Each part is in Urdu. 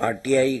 RTI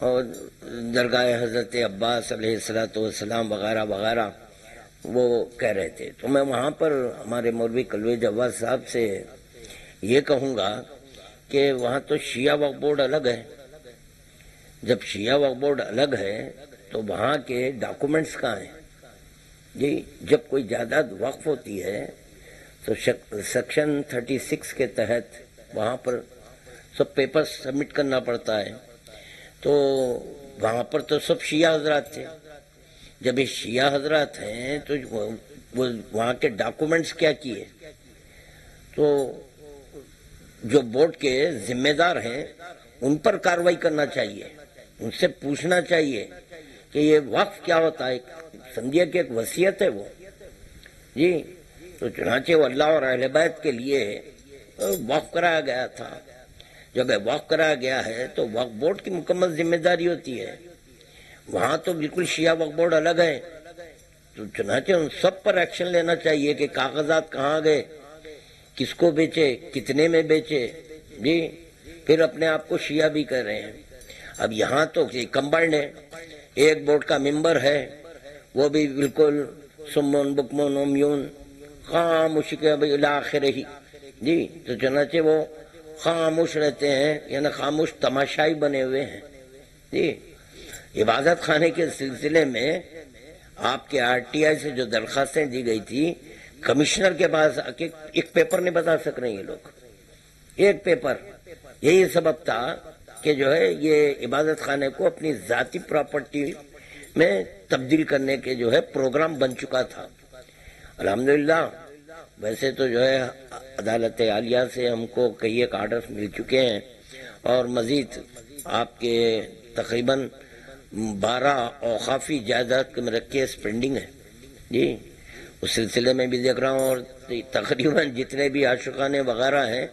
اور درگاہ حضرت عباس علیہ السلام وغیرہ وغیرہ وہ کہہ رہے تھے. تو میں وہاں پر ہمارے مولوی کلوی جواد صاحب سے یہ کہوں گا کہ وہاں تو شیعہ وقف بورڈ الگ ہے. جب شیعہ وقف بورڈ الگ ہے تو وہاں کے ڈاکومنٹس کہاں ہیں؟ جی جب کوئی جائیداد وقف ہوتی ہے تو سیکشن 36 کے تحت وہاں پر سب پیپر سبمٹ کرنا پڑتا ہے. تو وہاں پر تو سب شیعہ حضرات تھے. جب یہ شیعہ حضرات ہیں تو وہ وہاں کے ڈاکومنٹس کیا کیے؟ تو جو بورڈ کے ذمہ دار ہیں ان پر کارروائی کرنا چاہیے، ان سے پوچھنا چاہیے کہ یہ وقف کیا ہوتا ہے. سمجھیے کہ ایک وصیت ہے وہ. جی تو چنانچہ وہ اللہ اور اہل بیت کے لیے وقف کرایا گیا تھا. جب وقف کرایا گیا ہے تو وقف بورڈ کی مکمل ذمہ داری ہوتی ہے. وہاں تو بالکل شیعہ وقف بورڈ الگ ہے. تو چنانچہ ان سب پر ایکشن لینا چاہیے کہ کاغذات کہاں گئے، کس کو بیچے، کتنے میں بیچے. جی پھر اپنے آپ کو شیعہ بھی کہہ رہے ہیں. اب یہاں تو کمبائنڈ ہے، ایک بورڈ کا ممبر ہے وہ بھی بالکل سمون بکمون امیون خاموش کے آخر ہی. جی تو چنانچہ وہ خاموش رہتے ہیں، یعنی خاموش تماشائی بنے ہوئے ہیں. جی عبادت خانے کے سلسلے میں آپ کے RTI سے جو درخواستیں دی گئی تھی، کمشنر کے پاس ایک پیپر نہیں بتا سک رہے یہ لوگ، ایک پیپر. یہی سبب تھا کہ جو ہے یہ عبادت خانے کو اپنی ذاتی پراپرٹی میں تبدیل کرنے کے جو ہے پروگرام بن چکا تھا. الحمدللہ ویسے تو جو ہے عدالت عالیہ سے ہم کو کئی ایک آرڈرز مل چکے ہیں اور مزید آپ کے تقریباً 12 اوقافی جائیداد کے میرے کیس پینڈنگ ہے. جی اس سلسلے میں بھی دیکھ رہا ہوں، اور تقریباً جتنے بھی عاشقانے وغیرہ ہیں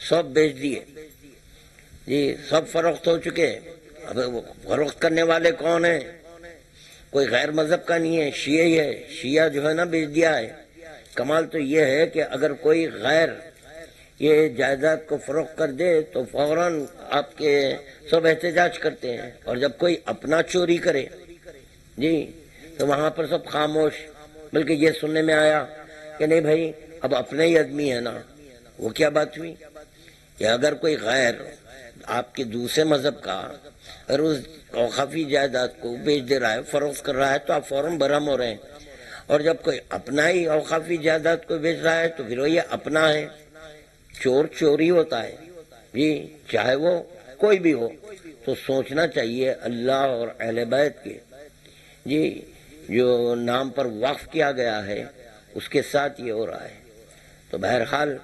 سب بیچ دیے. جی سب فروخت ہو چکے. اب فروخت کرنے والے کون ہیں؟ کوئی غیر مذہب کا نہیں ہے، شیعہ ہی ہے. شیعہ جو ہے نا بیچ دیا ہے. کمال تو یہ ہے کہ اگر کوئی غیر یہ جائیداد کو فروخت کر دے تو فوراً آپ کے سب احتجاج کرتے ہیں، اور جب کوئی اپنا چوری کرے جی تو وہاں پر سب خاموش. بلکہ یہ سننے میں آیا کہ نہیں بھائی اب اپنے ہی آدمی ہے نا. وہ کیا بات ہوئی کہ اگر کوئی غیر آپ کے دوسرے مذہب کا اگر اس اوقافی جائیداد کو بیچ دے رہا ہے، فروخت کر رہا ہے، تو آپ فوراً برہم ہو رہے ہیں. اور جب کوئی اپنا ہی اوقافی جائیداد کو بیچ رہا ہے تو پھر یہ اپنا ہے. چور چوری ہوتا ہے جی، چاہے وہ کوئی بھی ہو. تو سوچنا چاہیے اللہ اور اہل بیت کے جی جو نام پر وقف کیا گیا ہے اس کے ساتھ یہ ہو رہا ہے. تو بہرحال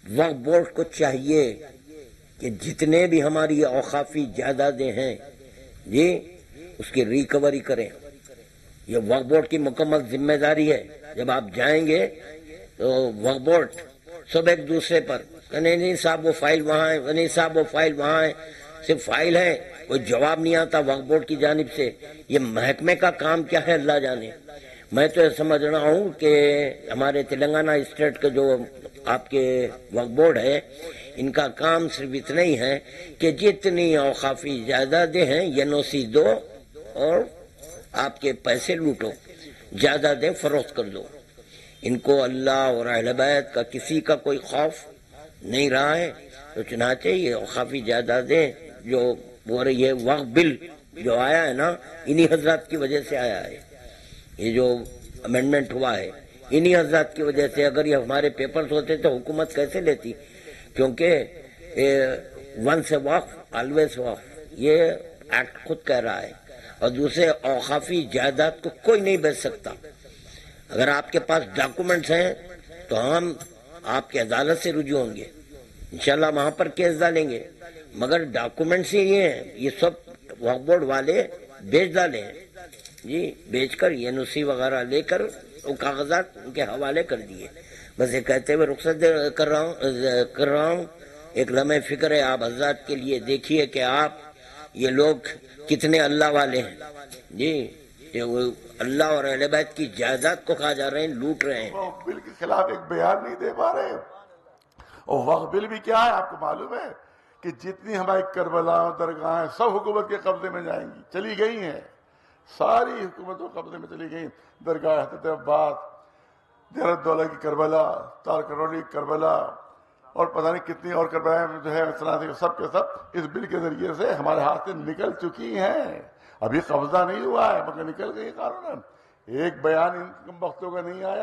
وقف بورڈ کو چاہیے کہ جتنے بھی ہماری اوقافی جائیدادیں ہیں جی اس کی ریکوری کریں. یہ وقف بورڈ کی مکمل ذمہ داری ہے. جب آپ جائیں گے تو وقف بورڈ سب ایک دوسرے پر نہیں صاحب وہ فائل وہاں ہے، نہیں صاحب وہ فائل وہاں ہے. صرف فائل ہے، کوئی جواب نہیں آتا وقف بورڈ کی جانب سے. یہ محکمے کا کام کیا ہے اللہ جانے. میں تو سمجھ رہا ہوں کہ ہمارے تلنگانہ اسٹیٹ کا جو آپ کے وقف بورڈ ہے ان کا کام صرف اتنا ہی ہے کہ جتنی اوقافی جائیدادیں ہیں NOC دو اور آپ کے پیسے لوٹو، جائیدادیں فروخت کر دو. ان کو اللہ اور اہل بیت کا کسی کا کوئی خوف نہیں رہا ہے. تو چنانچہ یہ اوقافی جائیدادیں جو ہو رہی ہے، وقف بل جو آیا ہے نا انہی حضرات کی وجہ سے آیا ہے. یہ جو امینڈمنٹ ہوا ہے انہی حضرات کی وجہ سے. اگر یہ ہمارے پیپرز ہوتے تو حکومت کیسے لیتی؟ کیونکہ ونس اے وقف آلویز وقف یہ ایکٹ خود کہہ رہا ہے. اور دوسرے اوقافی جائیداد کو کوئی نہیں بیچ سکتا. اگر آپ کے پاس ڈاکومنٹس ہیں تو ہم آپ کے عدالت سے رجوع ہوں گے، انشاءاللہ وہاں پر کیس ڈالیں گے. مگر ڈاکومنٹس ہی یہ ہیں، یہ سب وقف بورڈ والے بیچ ڈالے ہیں جی. بیچ کر NOC وغیرہ لے کر وہ کاغذات ان کے حوالے کر دیے. بس یہ کہتے ہوئے رخصت کر رہا ہوں. ایک لمحہ فکر ہے آپ حضرات کے لیے. دیکھیے کہ آپ یہ لوگ کتنے اللہ والے ہیں جی. اللہ اور اہل بیت کی جائیداد کو کھا جا رہے ہیں، لوٹ رہے ہیں. وقف بل کے خلاف ایک بیان نہیں دے پا رہے. اور وقف بل بھی کیا ہے آپ کو معلوم ہے کہ جتنی ہماری کربلا درگاہیں سب حکومت کے قبضے میں جائیں گی، چلی گئی ہیں، ساری حکومتوں قبضے میں چلی گئی. درگاہ حضرت عباس، دیر الدولہ کی کربلا، تارکنولی کی کربلا، اور پتہ نہیں کتنی اور کربلائیں جو ہے سب کے سب اس بل کے ذریعے سے ہمارے ہاتھ سے نکل چکی ہیں. ابھی قبضہ نہیں ہوا ہے مگر نکل گئی قانون. ایک بیان ان وقتوں کا نہیں آیا